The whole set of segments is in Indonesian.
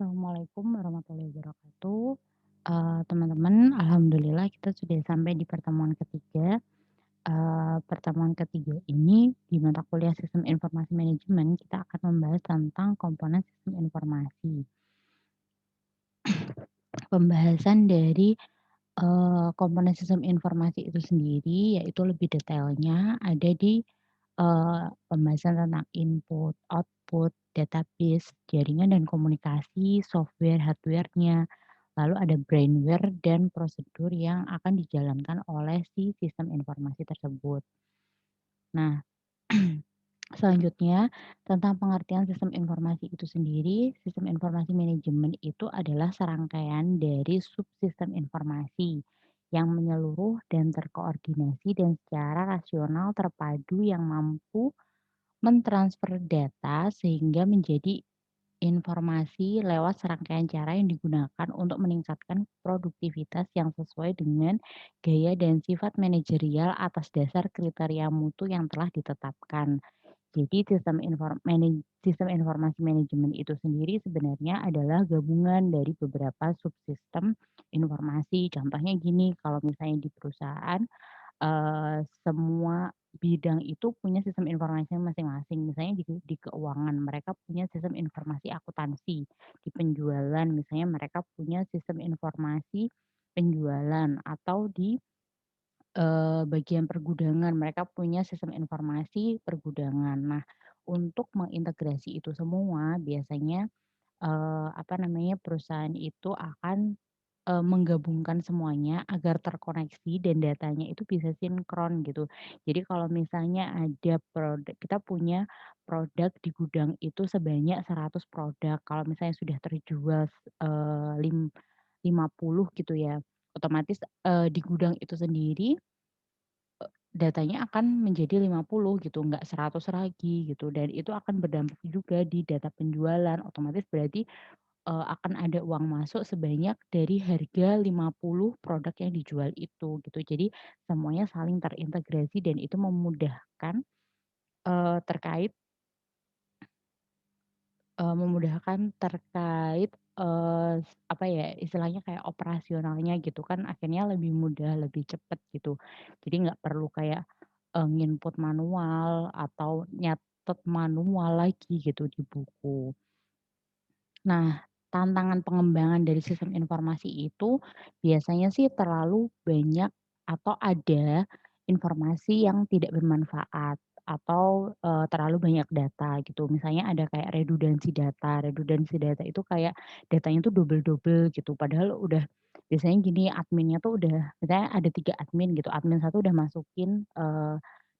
Assalamualaikum warahmatullahi wabarakatuh. Teman-teman, alhamdulillah kita sudah sampai di pertemuan ketiga. Pertemuan ketiga ini di mata kuliah Sistem Informasi Manajemen kita akan membahas tentang komponen sistem informasi. Pembahasan dari, komponen sistem informasi itu sendiri, yaitu lebih detailnya ada di, pembahasan tentang input, output, database, jaringan dan komunikasi, software, hardware-nya, lalu ada brainware dan prosedur yang akan dijalankan oleh si sistem informasi tersebut. Nah, selanjutnya, tentang pengertian sistem informasi itu sendiri, sistem informasi manajemen itu adalah serangkaian dari subsistem informasi yang menyeluruh dan terkoordinasi dan secara rasional terpadu yang mampu mentransfer data sehingga menjadi informasi lewat serangkaian cara yang digunakan untuk meningkatkan produktivitas yang sesuai dengan gaya dan sifat manajerial atas dasar kriteria mutu yang telah ditetapkan. Jadi sistem informasi manajemen itu sendiri sebenarnya adalah gabungan dari beberapa subsistem informasi. Contohnya gini, kalau misalnya di perusahaan, semua bidang itu punya sistem informasi masing-masing. Misalnya di keuangan mereka punya sistem informasi akuntansi, di penjualan misalnya mereka punya sistem informasi penjualan, atau di bagian pergudangan, mereka punya sistem informasi pergudangan. Nah, untuk mengintegrasi itu semua biasanya, apa namanya, perusahaan itu akan, menggabungkan semuanya agar terkoneksi dan datanya itu bisa sinkron gitu. Jadi kalau misalnya ada kita punya produk di gudang itu sebanyak 100 produk, kalau misalnya sudah terjual, eee, lim 50 gitu ya, otomatis, di gudang itu sendiri datanya akan menjadi 50 gitu, nggak 100 lagi gitu, dan itu akan berdampak juga di data penjualan, otomatis berarti, akan ada uang masuk sebanyak dari harga 50 produk yang dijual itu, gitu. Jadi semuanya saling terintegrasi dan itu memudahkan, terkait terkait, apa ya, istilahnya kayak operasionalnya gitu kan akhirnya lebih mudah, lebih cepet gitu. Jadi nggak perlu kayak, nginput manual atau nyatet manual lagi gitu di buku. Nah, tantangan pengembangan dari sistem informasi itu biasanya sih terlalu banyak atau ada informasi yang tidak bermanfaat atau, terlalu banyak data gitu. Misalnya ada kayak redundansi data. Redundansi data itu kayak datanya tuh double-double gitu, padahal udah biasanya gini, adminnya tuh udah misalnya ada 3 admin gitu, admin satu udah masukin,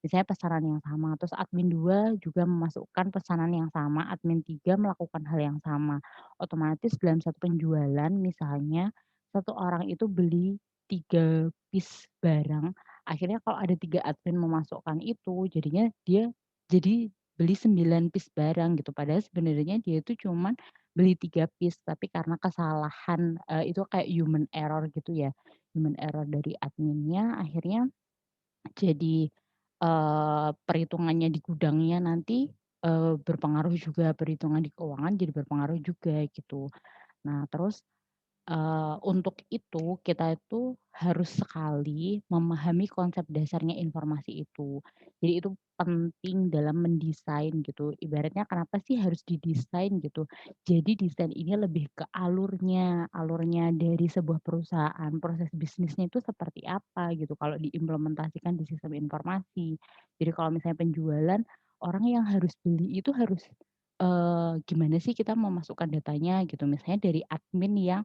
misalnya pesanan yang sama, terus admin 2 juga memasukkan pesanan yang sama, admin 3 melakukan hal yang sama. Otomatis dalam satu penjualan misalnya, satu orang itu beli 3 piece barang, akhirnya kalau ada 3 admin memasukkan itu, jadinya dia jadi beli 9 piece barang gitu, padahal sebenarnya dia itu cuman beli 3 piece, tapi karena kesalahan, itu kayak human error gitu ya, human error dari adminnya, akhirnya jadi, perhitungannya di gudangnya nanti, berpengaruh juga, perhitungan di keuangan jadi berpengaruh juga gitu. Nah terus, untuk itu kita itu harus sekali memahami konsep dasarnya informasi itu. Jadi itu penting dalam mendesain gitu. Ibaratnya kenapa sih harus didesain gitu. Jadi desain ini lebih ke alurnya, alurnya dari sebuah perusahaan, proses bisnisnya itu seperti apa gitu kalau diimplementasikan di sistem informasi. Jadi kalau misalnya penjualan, orang yang harus beli itu harus, gimana sih kita memasukkan datanya gitu. Misalnya dari admin yang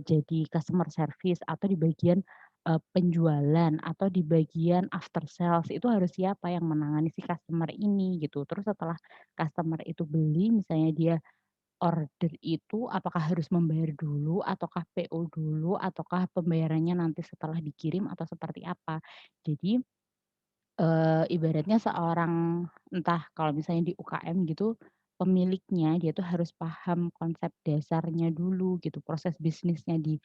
jadi customer service atau di bagian, penjualan atau di bagian after sales itu harus siapa yang menangani si customer ini gitu. Terus setelah customer itu beli misalnya dia order itu apakah harus membayar dulu ataukah PO dulu ataukah pembayarannya nanti setelah dikirim atau seperti apa. Jadi, ibaratnya seorang entah kalau misalnya di UKM gitu, pemiliknya dia tuh harus paham konsep dasarnya dulu gitu, proses bisnisnya di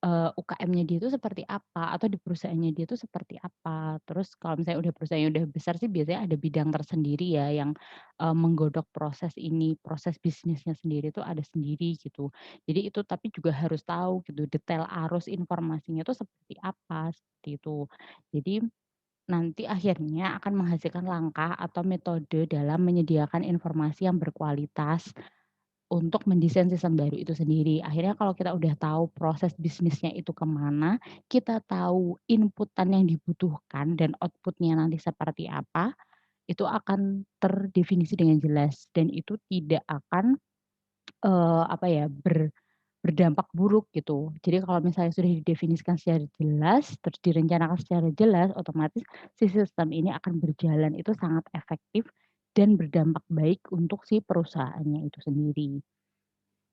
UKM-nya dia itu seperti apa, atau di perusahaannya dia itu seperti apa. Terus kalau misalnya udah perusahaannya udah besar sih biasanya ada bidang tersendiri ya yang, menggodok proses ini, proses bisnisnya sendiri itu ada sendiri gitu. Jadi itu tapi juga harus tahu gitu detail arus informasinya itu seperti apa, seperti itu. Jadi nanti akhirnya akan menghasilkan langkah atau metode dalam menyediakan informasi yang berkualitas untuk mendesain sistem baru itu sendiri. Akhirnya kalau kita udah tahu proses bisnisnya itu kemana, kita tahu inputan yang dibutuhkan dan outputnya nanti seperti apa, itu akan terdefinisi dengan jelas dan itu tidak akan, apa ya, berdampak buruk gitu. Jadi kalau misalnya sudah didefinisikan secara jelas, terus direncanakan secara jelas, otomatis si sistem ini akan berjalan itu sangat efektif dan berdampak baik untuk si perusahaannya itu sendiri.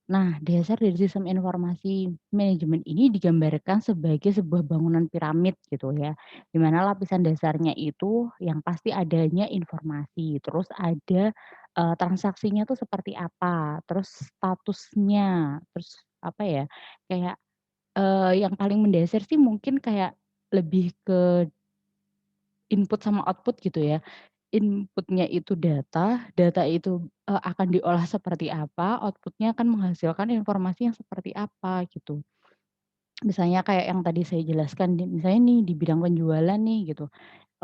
Nah, dasar dari sistem informasi manajemen ini digambarkan sebagai sebuah bangunan piramid gitu ya, di mana lapisan dasarnya itu yang pasti adanya informasi, terus ada, transaksinya tuh seperti apa, terus statusnya, terus apa ya, kayak, yang paling mendasar sih mungkin kayak lebih ke input sama output gitu ya. Inputnya itu data, data itu, akan diolah seperti apa, outputnya akan menghasilkan informasi yang seperti apa gitu. Misalnya kayak yang tadi saya jelaskan misalnya nih di bidang penjualan nih gitu,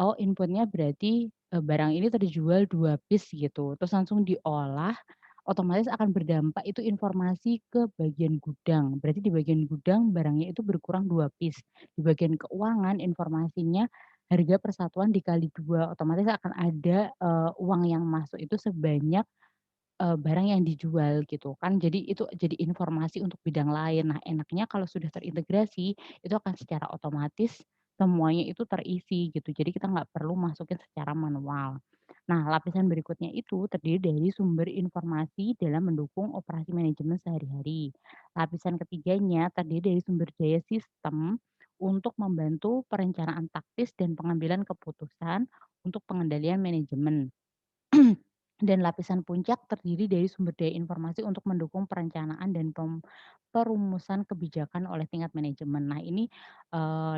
oh inputnya berarti, barang ini terjual 2 piece gitu, terus langsung diolah, otomatis akan berdampak itu informasi ke bagian gudang. Berarti di bagian gudang barangnya itu berkurang 2 piece. Di bagian keuangan informasinya harga persatuan dikali 2, otomatis akan ada, uang yang masuk itu sebanyak barang yang dijual gitu kan, jadi itu jadi informasi untuk bidang lain. Nah, enaknya kalau sudah terintegrasi, itu akan secara otomatis semuanya itu terisi gitu, jadi kita nggak perlu masukin secara manual. Nah, lapisan berikutnya itu terdiri dari sumber informasi dalam mendukung operasi manajemen sehari-hari. Lapisan ketiganya terdiri dari sumber daya sistem untuk membantu perencanaan taktis dan pengambilan keputusan untuk pengendalian manajemen. Dan lapisan puncak terdiri dari sumber daya informasi untuk mendukung perencanaan dan perumusan kebijakan oleh tingkat manajemen. Nah ini,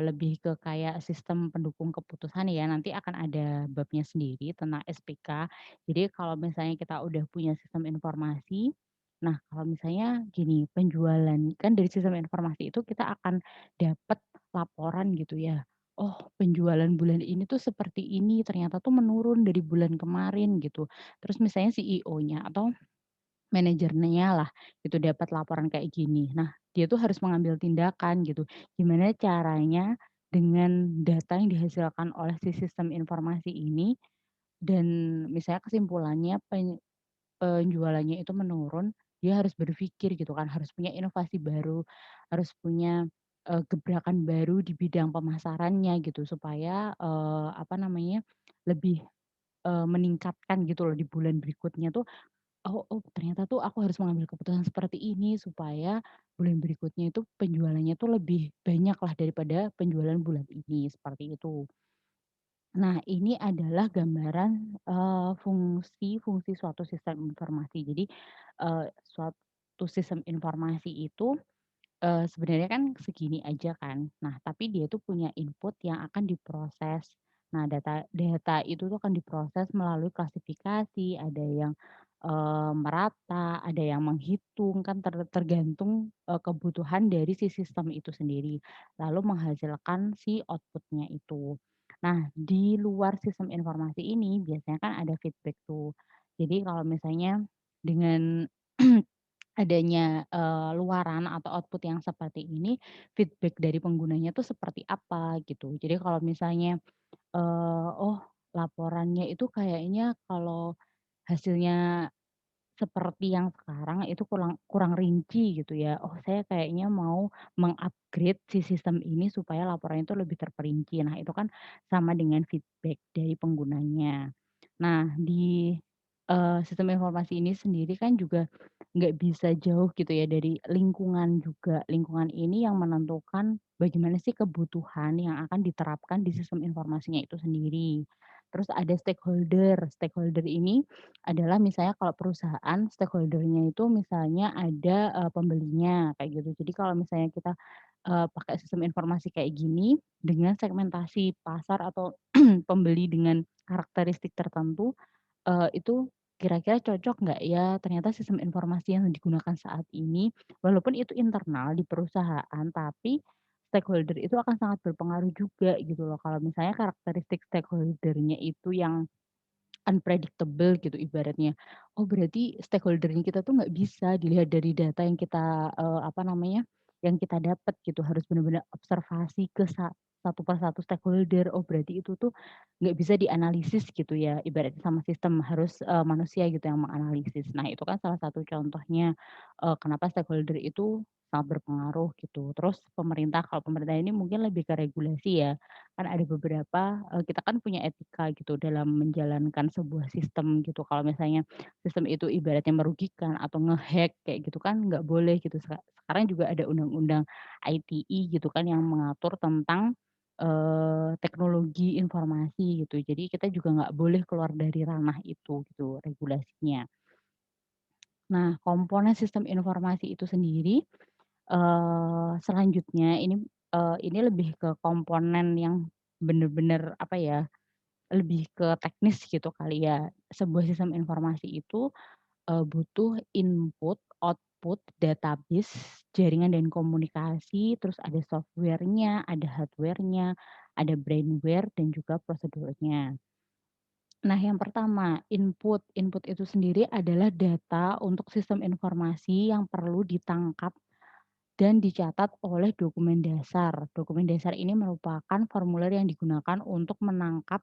lebih ke kayak sistem pendukung keputusan ya, nanti akan ada babnya sendiri tentang SPK. Jadi kalau misalnya kita udah punya sistem informasi, nah kalau misalnya gini, penjualan kan dari sistem informasi itu kita akan dapat laporan gitu ya, "Oh penjualan bulan ini tuh seperti ini, ternyata tuh menurun dari bulan kemarin," gitu. Terus misalnya CEO-nya atau manajernya lah, itu dapat laporan kayak gini. Nah, dia tuh harus mengambil tindakan gitu. Gimana caranya dengan data yang dihasilkan oleh si sistem informasi ini dan misalnya kesimpulannya penjualannya itu menurun, dia harus berpikir gitu kan, harus punya inovasi baru, harus punya, gebrakan baru di bidang pemasarannya gitu supaya, apa namanya, lebih, meningkatkan gitu loh di bulan berikutnya tuh, "Oh oh ternyata tuh aku harus mengambil keputusan seperti ini supaya bulan berikutnya itu penjualannya tuh lebih banyak lah daripada penjualan bulan ini," seperti itu. Nah, ini adalah gambaran, fungsi-fungsi suatu sistem informasi. Jadi, suatu sistem informasi itu sebenarnya kan segini aja kan. Nah, tapi dia tuh punya input yang akan diproses. Nah, data data itu tuh akan diproses melalui klasifikasi, ada yang, merata, ada yang menghitung, kan tergantung, kebutuhan dari si sistem itu sendiri, lalu menghasilkan si outputnya itu. Nah, di luar sistem informasi ini biasanya kan ada feedback tuh. Jadi kalau misalnya dengan adanya, luaran atau output yang seperti ini, feedback dari penggunanya tuh seperti apa gitu. Jadi kalau misalnya, oh laporannya itu kayaknya kalau hasilnya seperti yang sekarang itu kurang kurang rinci gitu ya. Oh saya kayaknya mau meng-upgrade si sistem ini supaya laporannya itu lebih terperinci. Nah itu kan sama dengan feedback dari penggunanya. Nah di, sistem informasi ini sendiri kan juga nggak bisa jauh gitu ya dari lingkungan juga. Lingkungan ini yang menentukan bagaimana sih kebutuhan yang akan diterapkan di sistem informasinya itu sendiri. Terus ada stakeholder, stakeholder ini adalah misalnya kalau perusahaan stakeholder-nya itu misalnya ada, pembelinya kayak gitu. Jadi kalau misalnya kita pakai sistem informasi kayak gini dengan segmentasi pasar atau pembeli dengan karakteristik tertentu, itu kira-kira cocok nggak ya ternyata sistem informasi yang digunakan saat ini, walaupun itu internal di perusahaan, tapi stakeholder itu akan sangat berpengaruh juga gitu loh. Kalau misalnya karakteristik stakeholder-nya itu yang unpredictable gitu ibaratnya. Oh berarti stakeholder-nya kita tuh nggak bisa dilihat dari data yang kita, apa namanya, yang kita dapat gitu, harus benar-benar observasi ke satu persatu stakeholder. Oh berarti itu tuh nggak bisa dianalisis gitu ya, ibaratnya sama sistem, harus, manusia gitu yang menganalisis. Nah itu kan salah satu contohnya, kenapa stakeholder itu sangat berpengaruh gitu. Terus pemerintah, kalau pemerintah ini mungkin lebih ke regulasi ya. Kan ada beberapa, kita kan punya etika gitu dalam menjalankan sebuah sistem gitu. Kalau misalnya sistem itu ibaratnya merugikan atau ngehack kayak gitu kan nggak boleh gitu. Sekarang juga ada undang-undang ITE gitu kan yang mengatur tentang, teknologi informasi gitu. Jadi kita juga nggak boleh keluar dari ranah itu gitu regulasinya. Nah komponen sistem informasi itu sendiri, selanjutnya ini lebih ke komponen yang bener-bener apa ya, lebih ke teknis gitu kali ya. Sebuah sistem informasi itu, butuh input, output, database, jaringan dan komunikasi, terus ada software-nya, ada hardware-nya, ada brainware dan juga prosedurnya. Nah yang pertama, input. Input itu sendiri adalah data untuk sistem informasi yang perlu ditangkap dan dicatat oleh dokumen dasar. Dokumen dasar ini merupakan formulir yang digunakan untuk menangkap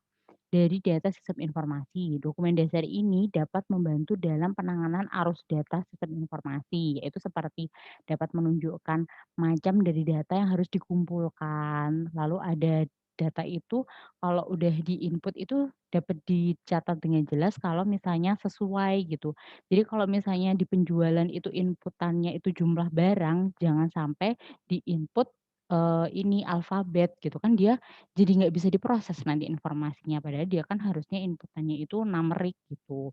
dari data sistem informasi. Dokumen dasar ini dapat membantu dalam penanganan arus data sistem informasi, yaitu seperti dapat menunjukkan macam dari data yang harus dikumpulkan. Lalu ada data itu kalau udah di-input itu dapat dicatat dengan jelas kalau misalnya sesuai gitu. Jadi kalau misalnya di penjualan itu inputannya itu jumlah barang, jangan sampai di-input, ini alfabet gitu kan dia jadi nggak bisa diproses nanti informasinya, padahal dia kan harusnya inputannya itu numerik gitu.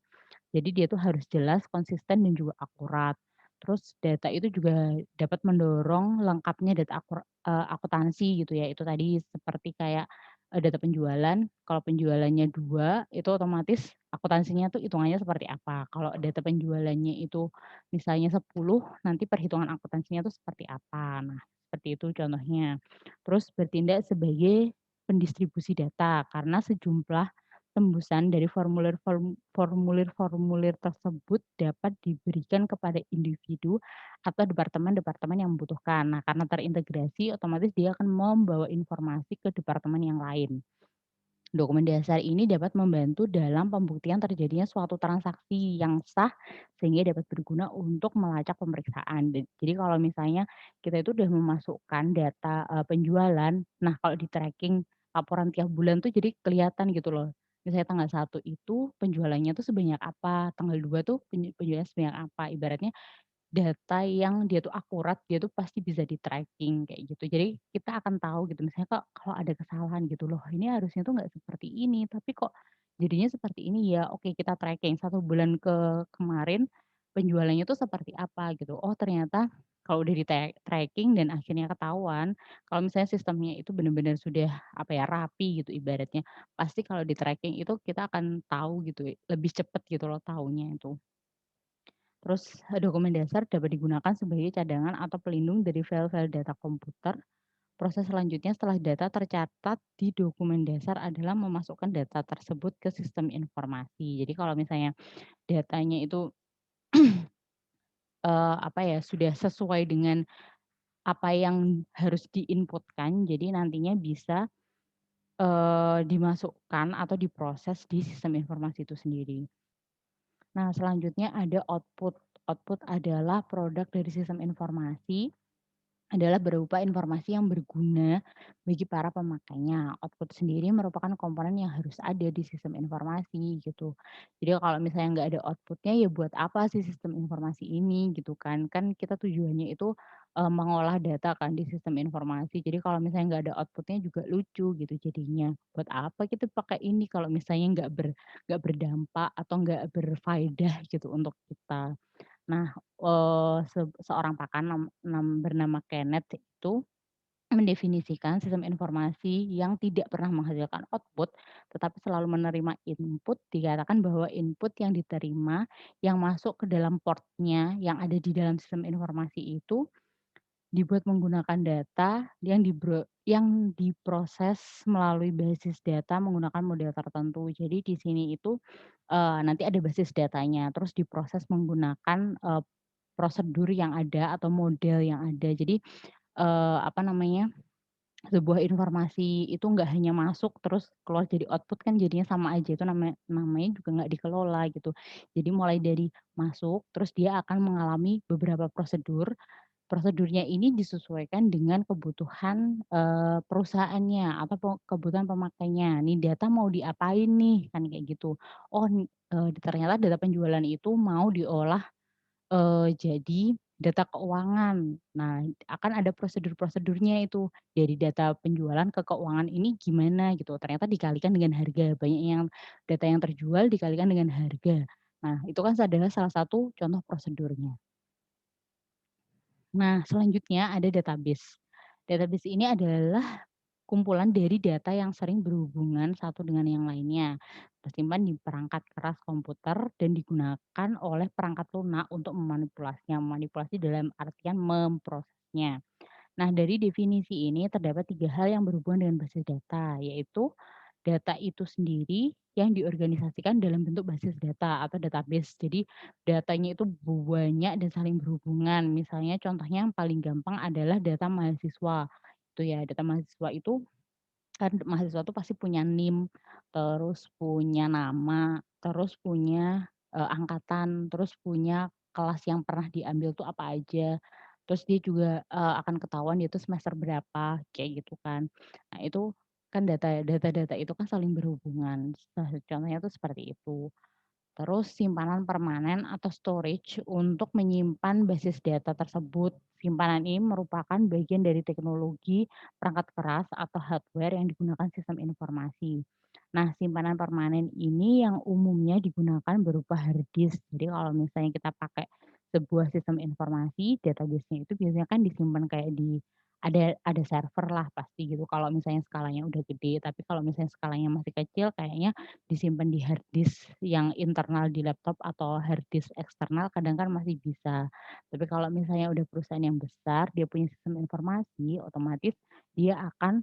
Jadi dia tuh harus jelas, konsisten, dan juga akurat. Terus data itu juga dapat mendorong lengkapnya data akuntansi gitu ya, itu tadi seperti kayak, data penjualan, kalau penjualannya 2 itu otomatis akuntansinya tuh hitungannya seperti apa. Kalau data penjualannya itu misalnya 10 nanti perhitungan akuntansinya tuh seperti apa. Nah, seperti itu contohnya. Terus bertindak sebagai pendistribusi data, karena sejumlah tembusan dari formulir-formulir tersebut dapat diberikan kepada individu atau departemen-departemen yang membutuhkan. Nah, karena terintegrasi, otomatis dia akan membawa informasi ke departemen yang lain. Dokumen dasar ini dapat membantu dalam pembuktian terjadinya suatu transaksi yang sah, sehingga dapat berguna untuk melacak pemeriksaan. Jadi kalau misalnya kita itu udah memasukkan data, penjualan, nah kalau di-tracking laporan tiap bulan tuh jadi kelihatan gitu loh. Misalnya tanggal 1 itu penjualannya tuh sebanyak apa, tanggal 2 tuh penjualannya sebanyak apa, ibaratnya data yang dia tuh akurat, dia tuh pasti bisa di-tracking kayak gitu. Jadi kita akan tahu gitu misalnya kok kalau ada kesalahan gitu, "Loh ini harusnya tuh nggak seperti ini, tapi kok jadinya seperti ini ya?" Oke kita tracking 1 bulan kemarin penjualannya tuh seperti apa gitu. Oh ternyata kalau udah di tracking dan akhirnya ketahuan, kalau misalnya sistemnya itu benar-benar sudah apa ya, rapi gitu ibaratnya, pasti kalau di-tracking itu kita akan tahu gitu, lebih cepet gitu loh tahunya itu. Terus, dokumen dasar dapat digunakan sebagai cadangan atau pelindung dari file-file data komputer. Proses selanjutnya setelah data tercatat di dokumen dasar adalah memasukkan data tersebut ke sistem informasi. Jadi kalau misalnya datanya itu, apa ya, sudah sesuai dengan apa yang harus diinputkan, jadi nantinya bisa, dimasukkan atau diproses di sistem informasi itu sendiri. Nah, selanjutnya ada output. Output adalah produk dari sistem informasi. Adalah berupa informasi yang berguna bagi para pemakainya. Output sendiri merupakan komponen yang harus ada di sistem informasi gitu. Jadi kalau misalnya nggak ada outputnya ya buat apa sih sistem informasi ini gitu kan. Kan kita tujuannya itu, mengolah data kan di sistem informasi. Jadi kalau misalnya nggak ada outputnya juga lucu gitu jadinya. Buat apa kita pakai ini kalau misalnya nggak berdampak atau nggak berfaedah gitu untuk kita. Nah, seorang pakar bernama Kenneth itu, mendefinisikan sistem informasi yang tidak pernah menghasilkan output, tetapi selalu menerima input, dikatakan bahwa input yang diterima, yang masuk ke dalam portnya yang ada di dalam sistem informasi itu dibuat menggunakan data yang diproses melalui basis data menggunakan model tertentu. Jadi di sini itu, nanti ada basis datanya, terus diproses menggunakan, prosedur yang ada atau model yang ada. Jadi, apa namanya, sebuah informasi itu nggak hanya masuk terus keluar jadi output kan jadinya sama aja, itu namanya juga nggak dikelola gitu. Jadi mulai dari masuk, terus dia akan mengalami beberapa prosedur. Prosedurnya ini disesuaikan dengan kebutuhan, perusahaannya atau kebutuhan pemakainya. Nih data mau diapain nih, kan kayak gitu. Oh, ternyata data penjualan itu mau diolah, jadi data keuangan. Nah, akan ada prosedur-prosedurnya itu. Dari data penjualan ke keuangan ini gimana gitu, ternyata dikalikan dengan harga. Banyak yang data yang terjual dikalikan dengan harga. Nah, itu kan adalah salah satu contoh prosedurnya. Nah, selanjutnya ada database. Database ini adalah kumpulan dari data yang sering berhubungan satu dengan yang lainnya, tersimpan di perangkat keras komputer dan digunakan oleh perangkat lunak untuk memanipulasinya. Memanipulasi dalam artian memprosesnya. Nah, dari definisi ini terdapat 3 hal yang berhubungan dengan basis data, yaitu data itu sendiri yang diorganisasikan dalam bentuk basis data atau database. Jadi datanya itu banyak dan saling berhubungan. Misalnya contohnya yang paling gampang adalah data mahasiswa. Itu ya, data mahasiswa itu kan mahasiswa tuh pasti punya NIM, terus punya nama, terus punya, angkatan, terus punya kelas yang pernah diambil tuh apa aja. Terus dia juga, akan ketahuan dia tuh semester berapa, kayak gitu kan. Nah itu kan data-data itu kan saling berhubungan, salah satu contohnya tuh seperti itu. Terus simpanan permanen atau storage untuk menyimpan basis data tersebut. Simpanan ini merupakan bagian dari teknologi perangkat keras atau hardware yang digunakan sistem informasi. Nah, simpanan permanen ini yang umumnya digunakan berupa hard disk. Jadi kalau misalnya kita pakai sebuah sistem informasi, database-nya itu biasanya kan disimpan kayak ada server lah pasti gitu kalau misalnya skalanya udah gede, tapi kalau misalnya skalanya masih kecil kayaknya disimpan di hard disk yang internal di laptop atau hard disk eksternal kadang kan masih bisa. Tapi kalau misalnya udah perusahaan yang besar, dia punya sistem informasi, otomatis dia akan,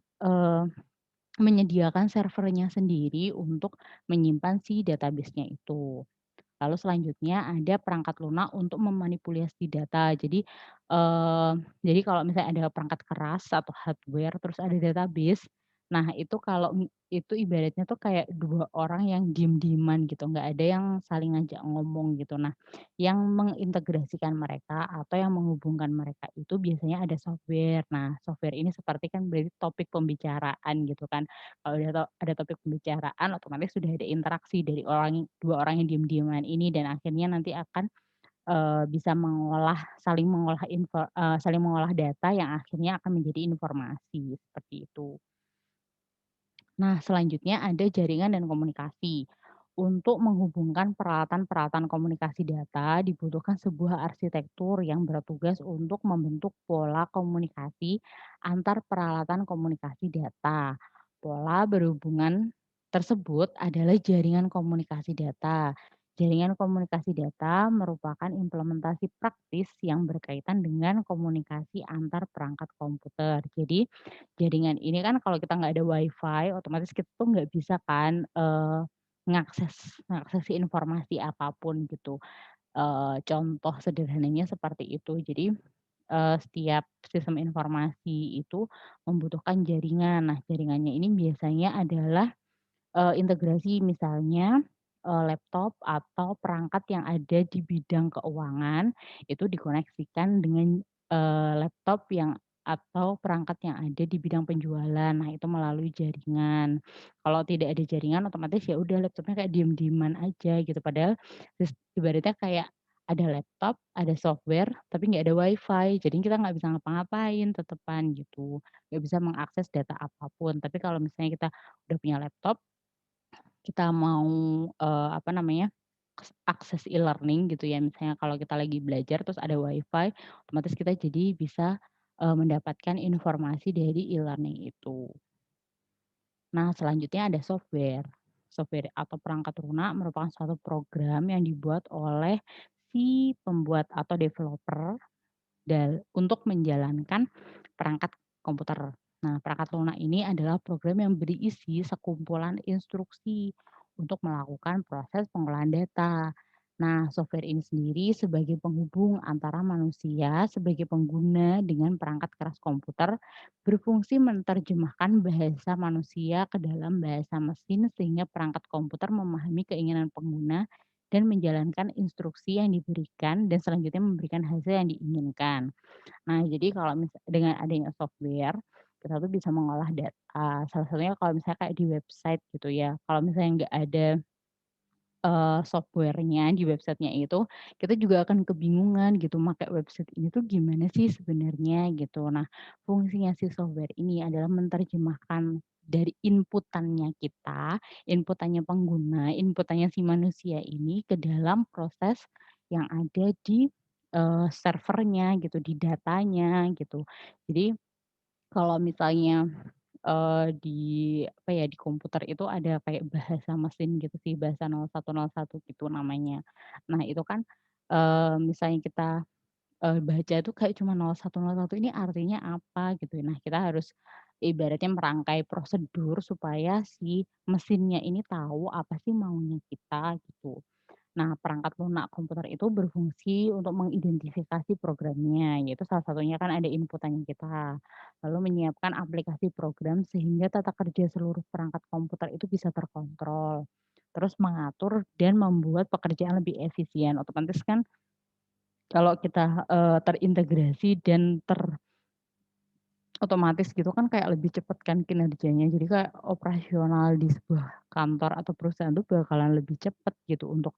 menyediakan servernya sendiri untuk menyimpan si database-nya itu. Lalu selanjutnya ada perangkat lunak untuk memanipulasi data. Jadi kalau misalnya ada perangkat keras atau hardware, terus ada database, nah itu kalau itu ibaratnya tuh kayak 2 orang yang diem-dieman gitu, nggak ada yang saling ngajak ngomong gitu. Nah, yang mengintegrasikan mereka atau yang menghubungkan mereka itu biasanya ada software. Nah, software ini seperti kan berarti topik pembicaraan gitu kan. Kalau ada topik pembicaraan otomatis sudah ada interaksi dari 2 orang yang diem-dieman ini dan akhirnya nanti akan, bisa saling mengolah data yang akhirnya akan menjadi informasi, seperti itu. Nah, selanjutnya ada jaringan dan komunikasi. Untuk menghubungkan peralatan-peralatan komunikasi data, dibutuhkan sebuah arsitektur yang bertugas untuk membentuk pola komunikasi antar peralatan komunikasi data. Pola berhubungan tersebut adalah jaringan komunikasi data. Jaringan komunikasi data merupakan implementasi praktis yang berkaitan dengan komunikasi antar perangkat komputer. Jadi, jaringan ini kan kalau kita nggak ada WiFi, otomatis kita tuh nggak bisa kan, ngakses informasi apapun gitu. Contoh sederhananya seperti itu. Jadi, setiap sistem informasi itu membutuhkan jaringan. Nah, jaringannya ini biasanya adalah, integrasi misalnya, laptop atau perangkat yang ada di bidang keuangan, itu dikoneksikan dengan, laptop yang atau perangkat yang ada di bidang penjualan. Nah, itu melalui jaringan. Kalau tidak ada jaringan otomatis ya udah laptopnya kayak diem-dieman aja gitu. Padahal ibaratnya kayak ada laptop, ada software, tapi nggak ada WiFi. Jadi kita nggak bisa ngapa-ngapain tetepan gitu, nggak bisa mengakses data apapun. Tapi kalau misalnya kita udah punya laptop, kita mau, apa namanya, akses e-learning gitu ya, misalnya kalau kita lagi belajar terus ada WiFi, otomatis kita jadi bisa, mendapatkan informasi dari e-learning itu. Nah, selanjutnya ada software. Software atau perangkat lunak merupakan suatu program yang dibuat oleh si pembuat atau developer untuk menjalankan perangkat komputer. Nah, perangkat lunak ini adalah program yang berisi sekumpulan instruksi untuk melakukan proses pengolahan data. Nah, software ini sendiri sebagai penghubung antara manusia sebagai pengguna dengan perangkat keras komputer berfungsi menerjemahkan bahasa manusia ke dalam bahasa mesin sehingga perangkat komputer memahami keinginan pengguna dan menjalankan instruksi yang diberikan dan selanjutnya memberikan hasil yang diinginkan. Nah, jadi kalau dengan adanya software, kita tuh bisa mengolah data, salah satunya kalau misalnya kayak di website gitu ya, kalau misalnya nggak ada, software-nya di websitenya itu, kita juga akan kebingungan gitu, make website ini tuh gimana sih sebenarnya gitu. Nah, fungsinya si software ini adalah menerjemahkan dari inputannya kita, inputannya pengguna, inputannya si manusia ini ke dalam proses yang ada di, servernya gitu, di datanya gitu. Jadi kalau misalnya, di apa ya, di komputer itu ada kayak bahasa mesin gitu sih, bahasa 0101 gitu namanya. Nah itu kan, misalnya kita, baca itu kayak cuma 0101 ini artinya apa gitu. Nah kita harus ibaratnya merangkai prosedur supaya si mesinnya ini tahu apa sih maunya kita gitu. Nah, perangkat lunak komputer itu berfungsi untuk mengidentifikasi programnya, yaitu salah satunya kan ada inputannya kita. Lalu menyiapkan aplikasi program sehingga tata kerja seluruh perangkat komputer itu bisa terkontrol. Terus mengatur dan membuat pekerjaan lebih efisien. Otomatis kan kalau kita, terintegrasi dan otomatis gitu kan kayak lebih cepat kan kinerjanya. Jadi kayak operasional di sebuah kantor atau perusahaan itu bakalan lebih cepat gitu untuk,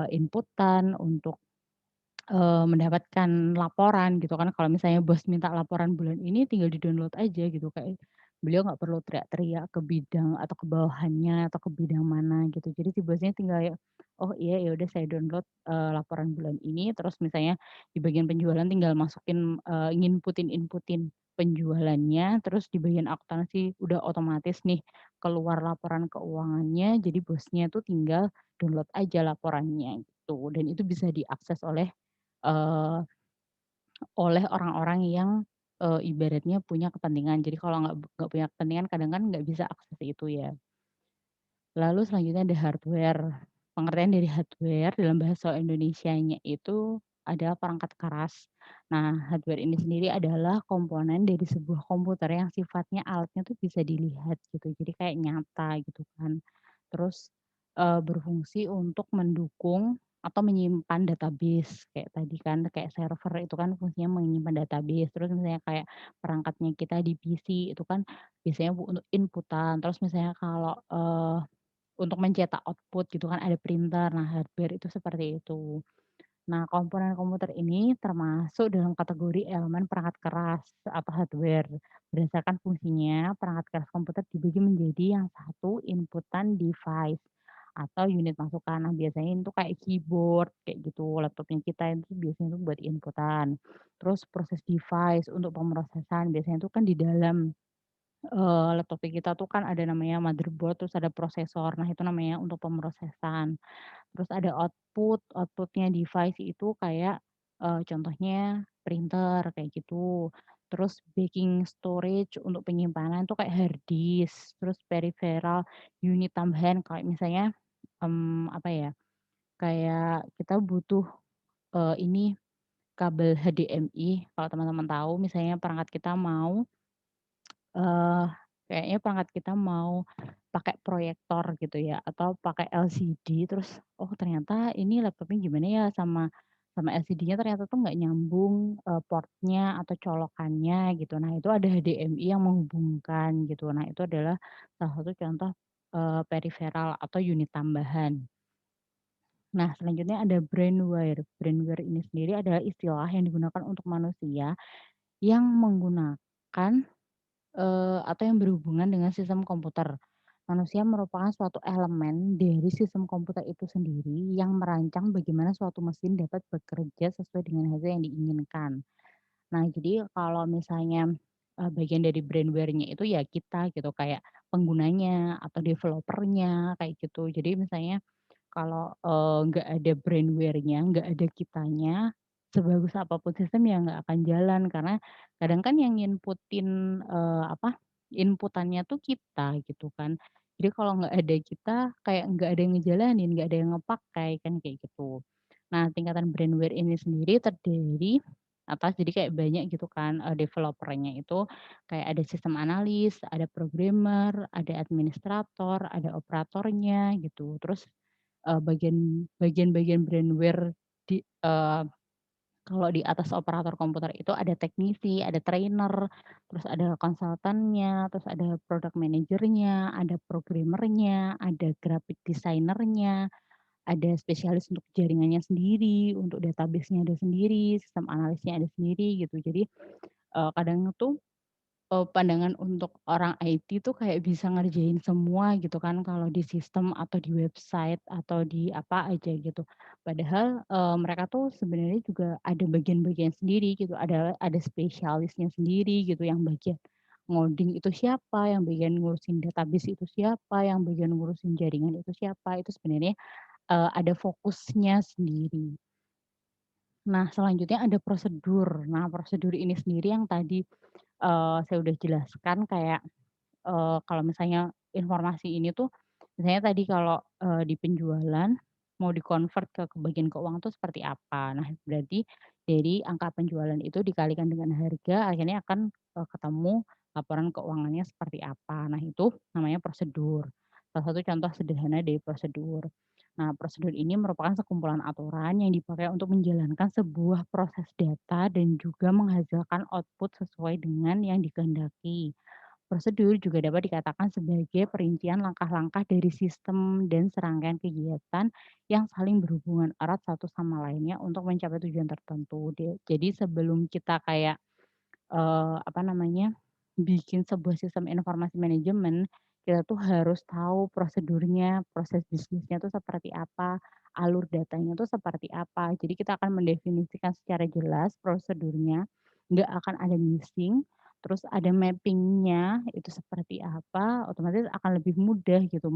inputan, untuk mendapatkan laporan gitu kan, kalau misalnya bos minta laporan bulan ini tinggal di-download aja gitu, kayak beliau nggak perlu teriak-teriak ke bidang atau ke bawahannya atau ke bidang mana gitu. Jadi si bosnya tinggal ya, "Oh iya ya udah saya download, laporan bulan ini," terus misalnya di bagian penjualan tinggal masukin, nginputin penjualannya, terus di bagian akuntansi udah otomatis nih keluar laporan keuangannya, jadi bosnya tuh tinggal download aja laporannya gitu, dan itu bisa diakses Eee, oleh orang-orang yang, ibaratnya punya kepentingan. Jadi kalau nggak punya kepentingan kadang kan nggak bisa akses itu ya. Lalu selanjutnya ada hardware. Pengertian dari hardware dalam bahasa Indonesianya itu adalah perangkat keras. Nah, hardware ini sendiri adalah komponen dari sebuah komputer yang sifatnya alatnya tuh bisa dilihat gitu, jadi kayak nyata gitu kan. Terus, berfungsi untuk mendukung atau menyimpan database kayak tadi kan, kayak server itu kan fungsinya menyimpan database. Terus misalnya kayak perangkatnya kita di PC itu kan biasanya untuk inputan. Terus misalnya kalau, untuk mencetak output gitu kan ada printer, nah hardware itu seperti itu. Nah komponen komputer ini termasuk dalam kategori elemen perangkat keras atau hardware. Berdasarkan fungsinya, perangkat keras komputer dibagi menjadi yang satu inputan device atau unit masukan. Nah biasanya itu kayak keyboard kayak gitu, laptopnya kita itu biasanya itu buat inputan. Terus proses device untuk pemrosesan biasanya itu kan di dalam laptop kita tuh kan ada namanya motherboard, terus ada prosesor. Nah, itu namanya untuk pemrosesan. Terus ada output-nya device itu kayak, contohnya printer kayak gitu. Terus backing storage untuk penyimpanan tuh kayak hard disk, terus peripheral unit tambahan kayak misalnya, apa ya, kayak kita butuh, ini kabel HDMI kalau teman-teman tahu misalnya perangkat kita mau Eee, kayaknya perangkat kita mau pakai proyektor gitu ya, atau pakai LCD terus, oh ternyata ini laptopnya gimana ya sama LCD-nya ternyata tuh nggak nyambung, port-nya atau colokannya gitu. Nah itu ada HDMI yang menghubungkan gitu. Nah itu adalah salah satu contoh, peripheral atau unit tambahan. Nah selanjutnya ada brainware. Brainware ini sendiri adalah istilah yang digunakan untuk manusia yang menggunakan atau yang berhubungan dengan sistem komputer. Manusia merupakan suatu elemen dari sistem komputer itu sendiri yang merancang bagaimana suatu mesin dapat bekerja sesuai dengan hasil yang diinginkan. Nah, jadi kalau misalnya, bagian dari brandware-nya itu ya kita gitu, kayak penggunanya atau developer-nya kayak gitu. Jadi misalnya kalau, nggak ada brandware-nya, nggak ada kitanya, sebagus apapun sistem ya nggak akan jalan. Karena kadang kan yang inputin, inputannya tuh kita gitu kan. Jadi kalau nggak ada kita, kayak nggak ada yang ngejalanin, nggak ada yang ngepakai, kan kayak gitu. Nah, tingkatan brandware ini sendiri terdiri atas jadi kayak banyak gitu kan, developer-nya itu kayak ada sistem analis, ada programmer, ada administrator, ada operatornya gitu. Terus bagian-bagian brandware di kalau di atas operator komputer itu ada teknisi, ada trainer, terus ada konsultannya, terus ada product manajernya, ada programmernya, ada graphic designer-nya, ada spesialis untuk jaringannya sendiri, untuk database-nya ada sendiri, sistem analisnya ada sendiri gitu. Jadi, kadang tuh pandangan untuk orang IT tuh kayak bisa ngerjain semua gitu kan kalau di sistem atau di website atau di apa aja gitu. Padahal, mereka tuh sebenarnya juga ada bagian-bagian sendiri gitu, ada spesialisnya sendiri gitu, yang bagian ngoding itu siapa, yang bagian ngurusin database itu siapa, yang bagian ngurusin jaringan itu siapa, itu sebenarnya, ada fokusnya sendiri. Nah, selanjutnya ada prosedur. Nah, prosedur ini sendiri yang tadi, saya udah jelaskan kayak kalau misalnya informasi ini tuh, misalnya tadi kalau, di penjualan mau di-convert ke bagian keuangan tuh seperti apa. Nah, berarti dari angka penjualan itu dikalikan dengan harga, akhirnya akan, ketemu laporan keuangannya seperti apa. Nah, itu namanya prosedur. Salah satu contoh sederhana dari prosedur. Nah, prosedur ini merupakan sekumpulan aturan yang dipakai untuk menjalankan sebuah proses data dan juga menghasilkan output sesuai dengan yang dikehendaki. Prosedur juga dapat dikatakan sebagai perincian langkah-langkah dari sistem dan serangkaian kegiatan yang saling berhubungan erat satu sama lainnya untuk mencapai tujuan tertentu. Jadi sebelum kita kayak, apa namanya, bikin sebuah sistem informasi manajemen, kita tuh harus tahu prosedurnya, proses bisnisnya tuh seperti apa, alur datanya tuh seperti apa. Jadi kita akan mendefinisikan secara jelas prosedurnya, nggak akan ada missing, terus ada mapping-nya itu seperti apa, otomatis akan lebih mudah gitu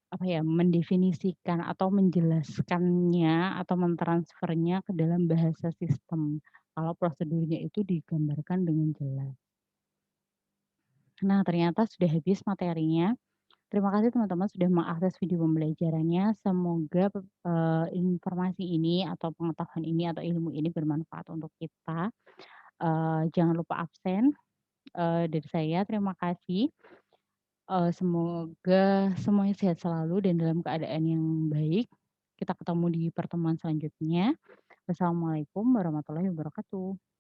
apa ya, mendefinisikan atau menjelaskannya atau mentransfernya ke dalam bahasa sistem, kalau prosedurnya itu digambarkan dengan jelas. Nah, ternyata sudah habis materinya. Terima kasih teman-teman sudah mengakses video pembelajarannya. Semoga informasi ini atau pengetahuan ini atau ilmu ini bermanfaat untuk kita. Jangan lupa absen, dari saya terima kasih. Semoga semuanya sehat selalu dan dalam keadaan yang baik. Kita ketemu di pertemuan selanjutnya. Wassalamualaikum warahmatullahi wabarakatuh.